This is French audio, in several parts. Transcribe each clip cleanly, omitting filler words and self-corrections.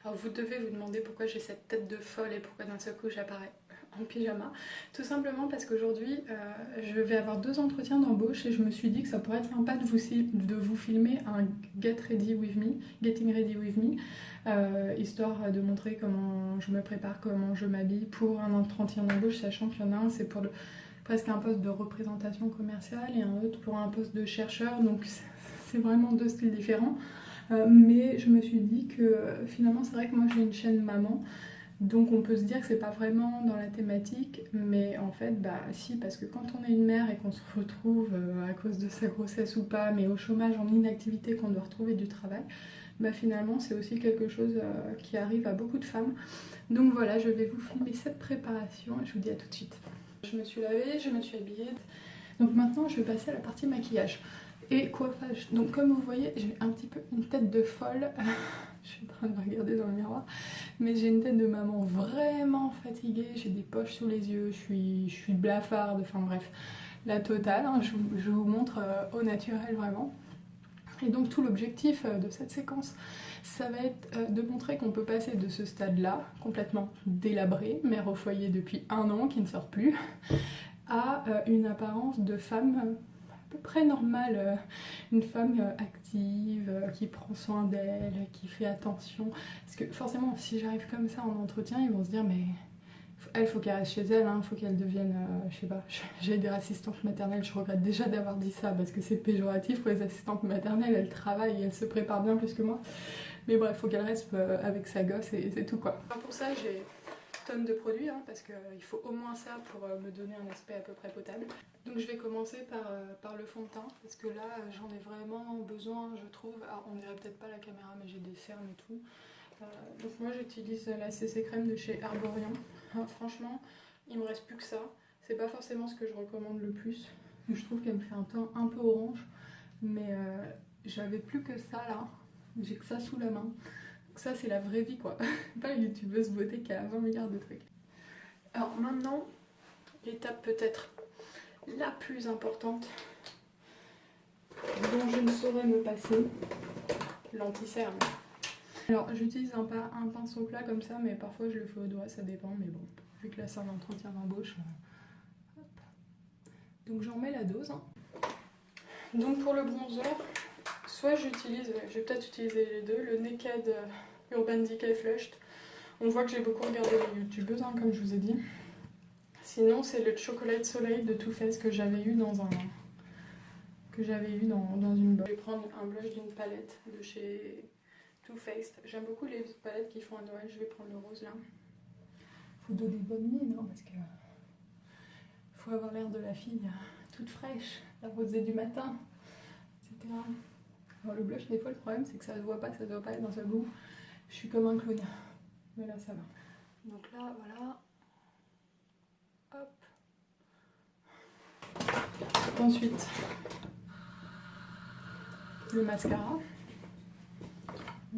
Alors vous devez vous demander pourquoi j'ai cette tête de folle et pourquoi d'un seul coup j'apparais en pyjama. Tout simplement parce qu'aujourd'hui je vais avoir 2 entretiens d'embauche et je me suis dit que ça pourrait être sympa de vous filmer un Getting Ready With Me, histoire de montrer comment je me prépare, comment je m'habille pour un entretien d'embauche, sachant qu'il y en a un c'est pour presque un poste de représentation commerciale et un autre pour un poste de chercheur, donc c'est vraiment 2 styles différents. Mais je me suis dit que finalement c'est vrai que moi j'ai une chaîne maman, donc on peut se dire que c'est pas vraiment dans la thématique, mais en fait bah si, parce que quand on est une mère et qu'on se retrouve à cause de sa grossesse ou pas, mais au chômage, en inactivité, qu'on doit retrouver du travail, bah finalement c'est aussi quelque chose qui arrive à beaucoup de femmes. Donc voilà, je vais vous filmer cette préparation et je vous dis à tout de suite. Je me suis lavée, je me suis habillée, donc maintenant je vais passer à la partie maquillage et coiffage. Donc comme vous voyez, j'ai un petit peu une tête de folle. Je suis en train de me regarder dans le miroir, mais j'ai une tête de maman vraiment fatiguée, j'ai des poches sous les yeux, je suis blafarde, enfin bref, la totale, hein. Je vous montre au naturel vraiment. Et donc tout l'objectif de cette séquence, ça va être de montrer qu'on peut passer de ce stade-là, complètement délabré, mère au foyer depuis 1 an, qui ne sort plus, à une apparence de femme peu près normale, une femme active, qui prend soin d'elle, qui fait attention. Parce que forcément, si j'arrive comme ça en entretien, ils vont se dire mais elle, faut qu'elle reste chez elle, hein, faut qu'elle devienne, je sais pas, j'allais dire assistante maternelle, je regrette déjà d'avoir dit ça parce que c'est péjoratif pour les assistantes maternelles, elles travaillent et elles se préparent bien plus que moi. Mais bref, faut qu'elle reste avec sa gosse et c'est tout quoi. Pour ça, j'ai tonnes de produits, hein, parce qu'il faut au moins ça pour me donner un aspect à peu près potable. Donc je vais commencer par le fond de teint, parce que là j'en ai vraiment besoin, je trouve. Alors on dirait peut-être pas la caméra, mais j'ai des cernes et tout. Donc moi j'utilise la CC crème de chez Arborian. Franchement, il me reste plus que ça. C'est pas forcément ce que je recommande le plus. Je trouve qu'elle me fait un teint un peu orange, mais j'avais plus que ça là. J'ai que ça sous la main. Donc ça c'est la vraie vie quoi. Pas une youtubeuse beauté qui a 20 milliards de trucs. Alors maintenant, l'étape peut-être la plus importante dont je ne saurais me passer, l'anti-cerne. Alors j'utilise un pinceau plat comme ça, mais parfois je le fais au doigt, ça dépend, mais bon, vu que là c'est un entretien d'embauche. Donc j'en mets la dose. Hein. Donc pour le bronzer, soit je vais peut-être utiliser les deux, le Naked Urban Decay Flushed. On voit que j'ai beaucoup regardé les youtubeuses, hein, comme je vous ai dit. Sinon c'est le Chocolate Soleil de Too Faced que j'avais eu dans une boîte. Je vais prendre un blush d'une palette de chez Too Faced. J'aime beaucoup les palettes qui font à Noël. Je vais prendre le rose là. Faut donner bonne mine, hein, parce que faut avoir l'air de la fille toute fraîche, la rosée du matin, etc. Alors le blush, des fois le problème c'est que ça se voit pas être d'un seul goût. Je suis comme un clown. Mais là ça va. Donc là voilà. Hop. Ensuite, le mascara.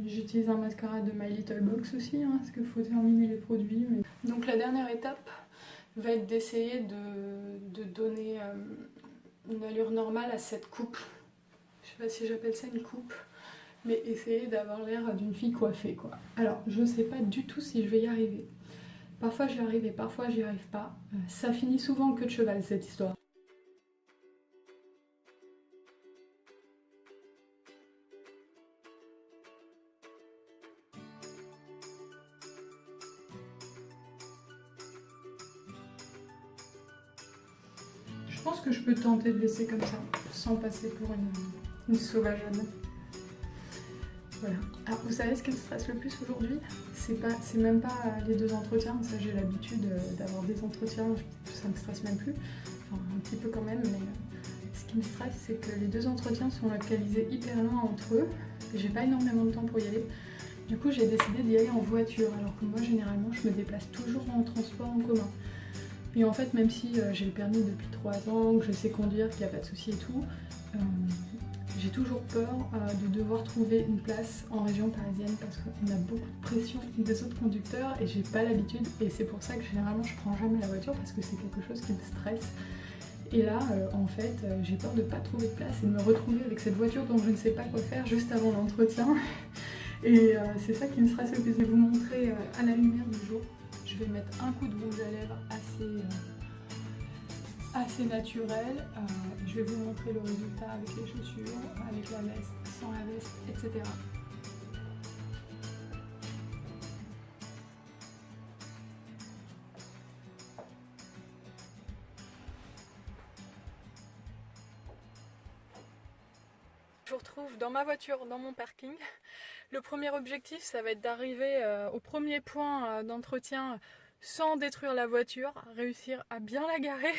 J'utilise un mascara de My Little Box aussi, hein, parce qu'il faut terminer les produits. Mais... Donc la dernière étape va être d'essayer de donner une allure normale à cette coupe. Je sais pas si j'appelle ça une coupe, mais essayer d'avoir l'air d'une fille coiffée quoi. Alors je sais pas du tout si je vais y arriver. Parfois j'y arrive et parfois j'y arrive pas. Ça finit souvent en queue de cheval cette histoire. Je pense que je peux tenter de laisser comme ça, sans passer pour une sauvageonne. Voilà. Alors vous savez ce qui me stresse le plus aujourd'hui? C'est même pas les 2 entretiens, ça j'ai l'habitude d'avoir des entretiens, ça me stresse même plus, enfin un petit peu quand même, mais ce qui me stresse c'est que les 2 entretiens sont localisés hyper loin entre eux, et j'ai pas énormément de temps pour y aller. Du coup j'ai décidé d'y aller en voiture, alors que moi généralement je me déplace toujours en transport en commun. Et en fait même si j'ai le permis depuis 3 ans, que je sais conduire, qu'il n'y a pas de souci et tout, j'ai toujours peur de devoir trouver une place en région parisienne parce qu'on a beaucoup de pression des autres conducteurs et j'ai pas l'habitude, et c'est pour ça que généralement je prends jamais la voiture parce que c'est quelque chose qui me stresse. Et là en fait j'ai peur de pas trouver de place et de me retrouver avec cette voiture dont je ne sais pas quoi faire juste avant l'entretien. Et c'est ça qui me stresse le plus. Je vais vous montrer à la lumière du jour. Je vais mettre un coup de rouge à lèvres assez naturel. Je vais vous montrer le résultat avec les chaussures, avec la veste, sans la veste, etc. Je vous retrouve dans ma voiture, dans mon parking. Le premier objectif, ça va être d'arriver au premier point d'entretien sans détruire la voiture, réussir à bien la garer.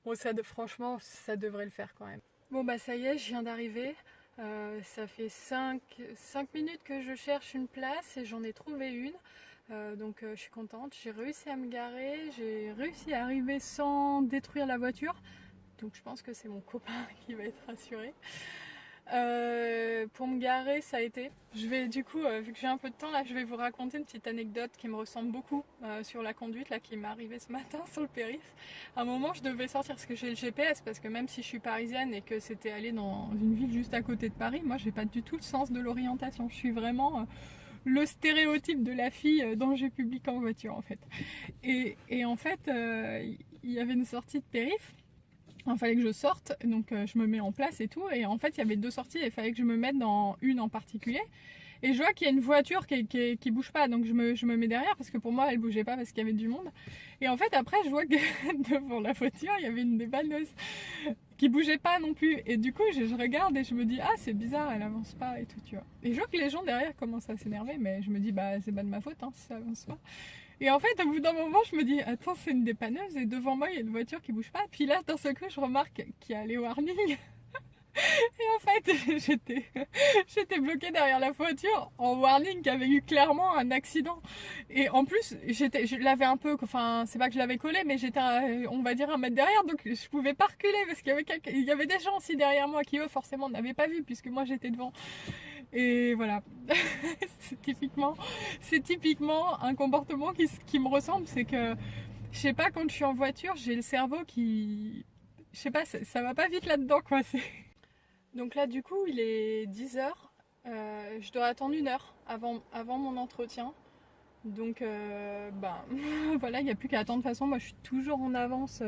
Bon, franchement, ça devrait le faire quand même. Bon bah ça y est, je viens d'arriver. Ça fait 5 minutes que je cherche une place et j'en ai trouvé une. Donc je suis contente, j'ai réussi à me garer, j'ai réussi à arriver sans détruire la voiture. Donc je pense que c'est mon copain qui va être rassuré. Pour me garer, ça a été. Je vais du coup, vu que j'ai un peu de temps là, je vais vous raconter une petite anecdote qui me ressemble beaucoup sur la conduite là, qui m'est arrivée ce matin sur le périph. À un moment, je devais sortir parce que j'ai le GPS, parce que même si je suis parisienne et que c'était aller dans une ville juste à côté de Paris, moi j'ai pas du tout le sens de l'orientation. Je suis vraiment le stéréotype de la fille danger public en voiture en fait. Et en fait, il y avait une sortie de périph'. Il fallait que je sorte, donc je me mets en place et tout. Et en fait, il y avait 2 sorties et il fallait que je me mette dans une en particulier. Et je vois qu'il y a une voiture qui bouge pas, donc je me mets derrière parce que pour moi, elle bougeait pas parce qu'il y avait du monde. Et en fait, après, je vois que devant la voiture, il y avait une dépanneuse qui bougeait pas non plus. Et du coup, je regarde et je me dis, ah, c'est bizarre, elle avance pas et tout, tu vois. Et je vois que les gens derrière commencent à s'énerver, mais je me dis, bah, c'est pas de ma faute hein, si ça avance pas. Et en fait, au bout d'un moment, je me dis, attends, c'est une dépanneuse et devant moi, il y a une voiture qui bouge pas. Puis là, d'un seul coup, je remarque qu'il y a les warnings. Et en fait, j'étais bloquée derrière la voiture en warning qu'il y avait eu clairement un accident. Et en plus, je l'avais un peu, enfin, c'est pas que je l'avais collé, mais j'étais, on va dire, 1 mètre derrière, donc je pouvais pas reculer parce qu'il y avait des gens aussi derrière moi qui, eux, forcément, n'avaient pas vu puisque moi, j'étais devant. Et voilà, c'est typiquement un comportement qui me ressemble, c'est que, je sais pas, quand je suis en voiture, j'ai le cerveau qui... Je sais pas, ça va pas vite là-dedans, quoi. Donc là, du coup, il est 10h. Je dois attendre 1 heure avant mon entretien. Donc, voilà, il n'y a plus qu'à attendre. De toute façon, moi, je suis toujours en avance.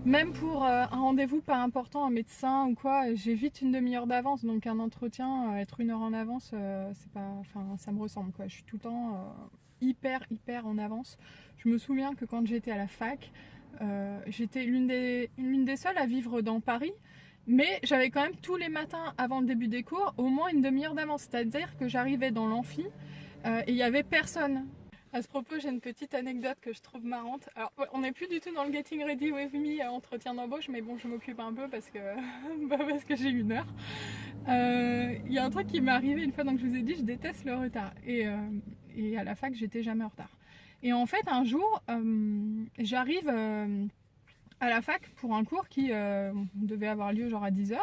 Même pour un rendez-vous pas important, un médecin ou quoi, j'ai vite une demi-heure d'avance. Donc un entretien, être 1 heure en avance, c'est pas, enfin, ça me ressemble quoi. Je suis tout le temps hyper en avance. Je me souviens que quand j'étais à la fac, j'étais l'une des seules à vivre dans Paris. Mais j'avais quand même tous les matins avant le début des cours au moins une demi-heure d'avance. C'est-à-dire que j'arrivais dans l'amphi et il n'y avait personne. À ce propos, j'ai une petite anecdote que je trouve marrante. Alors, on n'est plus du tout dans le Getting Ready With Me entretien d'embauche, mais bon, je m'occupe un peu parce que, parce que j'ai 1 heure. Il y a un truc qui m'est arrivé une fois, donc je vous ai dit, je déteste le retard. Et à la fac, j'étais jamais en retard. Et en fait, un jour, j'arrive à la fac pour un cours qui devait avoir lieu genre à 10h.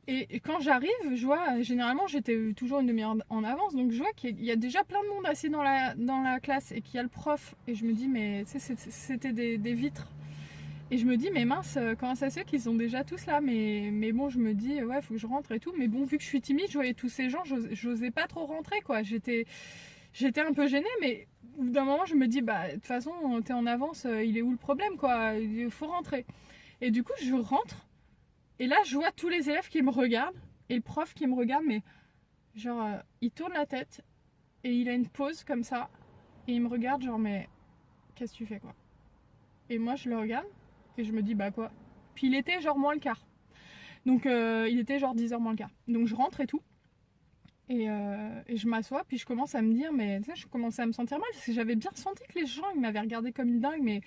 Et quand j'arrive, je vois, généralement j'étais toujours une demi-heure en avance, donc je vois qu'il y a déjà plein de monde assis dans la classe et qu'il y a le prof. Et je me dis, mais c'était des vitres. Et je me dis, mais mince, comment ça se fait qu'ils sont déjà tous là, mais bon, je me dis, ouais, faut que je rentre et tout. Mais bon, vu que je suis timide, je voyais tous ces gens, j'osais pas trop rentrer, quoi. J'étais un peu gênée, mais au bout d'un moment, je me dis, bah, de toute façon, t'es en avance, il est où le problème, quoi? Il faut rentrer. Et du coup, je rentre. Et là, je vois tous les élèves qui me regardent et le prof qui me regarde, mais genre, il tourne la tête et il a une pause comme ça et il me regarde, genre, mais qu'est-ce que tu fais, quoi? Et moi, je le regarde et je me dis, bah quoi? Puis il était genre moins le quart. Donc, il était genre 10h moins le quart. Donc, je rentre et tout. Et je m'assois, puis je commence à me dire, mais tu sais, je commençais à me sentir mal parce que j'avais bien senti que les gens, ils m'avaient regardé comme une dingue,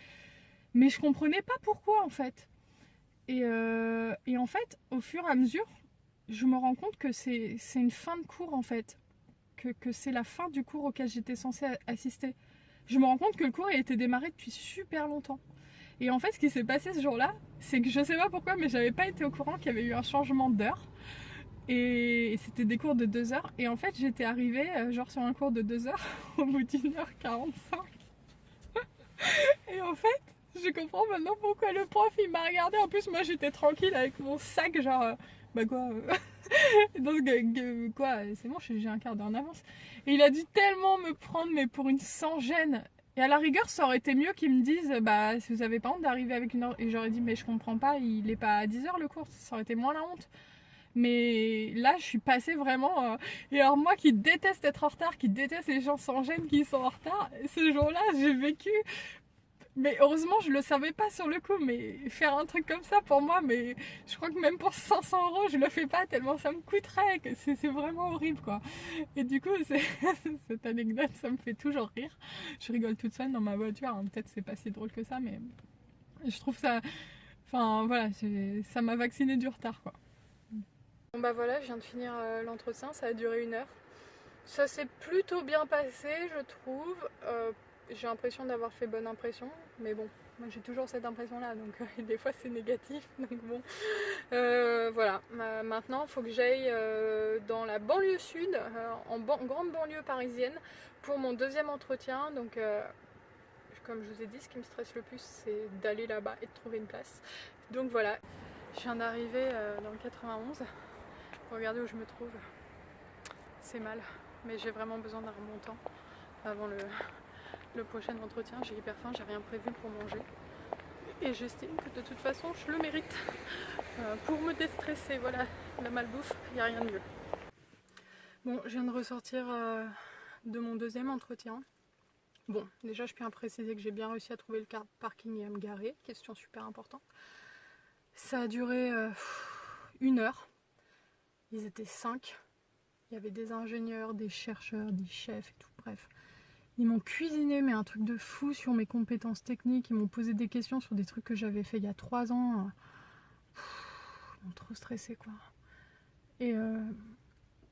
mais je comprenais pas pourquoi en fait. Et en fait, au fur et à mesure, je me rends compte que c'est une fin de cours en fait, que c'est la fin du cours auquel j'étais censée assister. Je me rends compte que le cours a été démarré depuis super longtemps. Et en fait, ce qui s'est passé ce jour-là, c'est que je sais pas pourquoi, mais j'avais pas été au courant qu'il y avait eu un changement d'heure. Et c'était des cours de 2 heures. Et en fait, j'étais arrivée genre sur un cours de 2 heures au bout d'1h45. Et en fait, je comprends maintenant pourquoi le prof il m'a regardé. En plus, moi j'étais tranquille avec mon sac, genre bah quoi. Donc, quoi, c'est bon, j'ai un quart d'heure en avance. Et il a dû tellement me prendre, mais pour une sans-gêne. Et à la rigueur, ça aurait été mieux qu'ils me disent, bah, si vous avez pas honte d'arriver avec une heure. Et j'aurais dit, mais je comprends pas, il est pas à 10h le cours, ça aurait été moins la honte. Mais là, je suis passée vraiment. Et alors, moi qui déteste être en retard, qui déteste les gens sans gêne qui sont en retard, ce jour-là, j'ai vécu. Mais heureusement, je le savais pas sur le coup. Mais faire un truc comme ça pour moi, mais je crois que même pour 500 €, je le fais pas tellement ça me coûterait. C'est vraiment horrible, quoi. Et du coup, cette anecdote, ça me fait toujours rire. Je rigole toute seule dans ma voiture. Hein. Peut-être c'est pas si drôle que ça, mais je trouve ça. Enfin, voilà, ça m'a vacciné du retard, quoi. Bon bah voilà, je viens de finir l'entretien, ça a duré 1 heure. Ça s'est plutôt bien passé, je trouve. J'ai l'impression d'avoir fait bonne impression, mais bon, moi j'ai toujours cette impression-là, donc des fois c'est négatif, donc bon. Voilà, maintenant il faut que j'aille dans la banlieue sud, en grande banlieue parisienne, pour mon deuxième entretien. Donc comme je vous ai dit, ce qui me stresse le plus, c'est d'aller là-bas et de trouver une place. Donc voilà, je viens d'arriver dans le 91. Regardez où je me trouve, c'est mal, mais j'ai vraiment besoin d'un remontant avant le prochain entretien. J'ai hyper faim, j'ai rien prévu pour manger et j'estime que de toute façon je le mérite pour me déstresser. Voilà, la malbouffe, il n'y a rien de mieux. Bon, je viens de ressortir de mon deuxième entretien. Bon, déjà je tiens à préciser que j'ai bien réussi à trouver le parking et à me garer, question super importante. Ça a duré 1 heure. Ils étaient 5. Il y avait des ingénieurs, des chercheurs, des chefs et tout, bref. Ils m'ont cuisiné, mais un truc de fou sur mes compétences techniques. Ils m'ont posé des questions sur des trucs que j'avais fait il y a 3 ans. Ils m'ont trop stressé, quoi. Et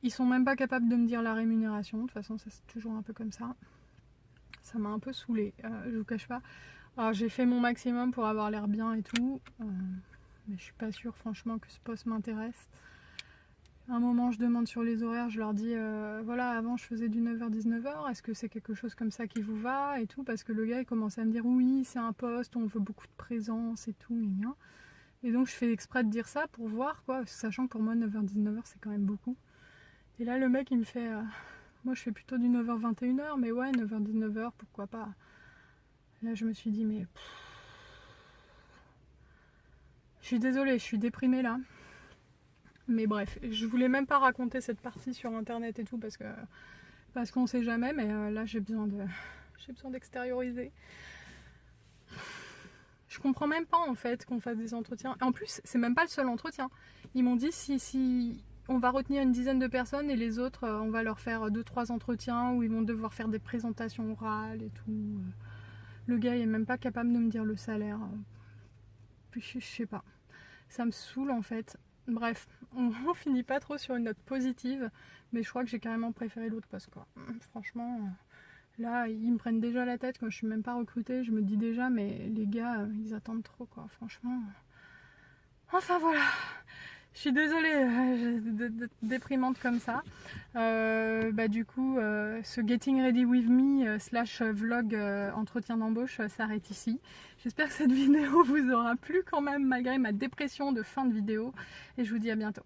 ils sont même pas capables de me dire la rémunération. De toute façon, ça c'est toujours un peu comme ça. Ça m'a un peu saoulée, je vous cache pas. Alors j'ai fait mon maximum pour avoir l'air bien et tout. Mais je suis pas sûre, franchement, que ce poste m'intéresse. À un moment, je demande sur les horaires, je leur dis voilà, avant je faisais du 9h-19h, est-ce que c'est quelque chose comme ça qui vous va et tout, parce que le gars il commençait à me dire oui, c'est un poste, on veut beaucoup de présence et tout, et donc je fais exprès de dire ça pour voir, quoi, sachant que pour moi 9h-19h c'est quand même beaucoup. Et là le mec il me fait moi je fais plutôt du 9h-21h, mais ouais, 9h-19h, pourquoi pas. Là je me suis dit mais je suis désolée, je suis déprimée là. Mais bref, je voulais même pas raconter cette partie sur internet et tout parce qu'on sait jamais, mais là j'ai besoin d'extérioriser. Je comprends même pas en fait qu'on fasse des entretiens. En plus, c'est même pas le seul entretien. Ils m'ont dit si on va retenir une dizaine de personnes et les autres, on va leur faire 2-3 entretiens où ils vont devoir faire des présentations orales et tout. Le gars il est même pas capable de me dire le salaire. Puis je sais pas. Ça me saoule en fait. Bref, on finit pas trop sur une note positive, mais je crois que j'ai carrément préféré l'autre poste, quoi. Franchement, là, ils me prennent déjà la tête quand je suis même pas recrutée. Je me dis déjà, mais les gars, ils attendent trop, quoi. Franchement. Enfin voilà. Je suis désolée d'être déprimante comme ça. Du coup, ce Getting Ready With Me / vlog entretien d'embauche s'arrête ici. J'espère que cette vidéo vous aura plu quand même malgré ma dépression de fin de vidéo. Et je vous dis à bientôt.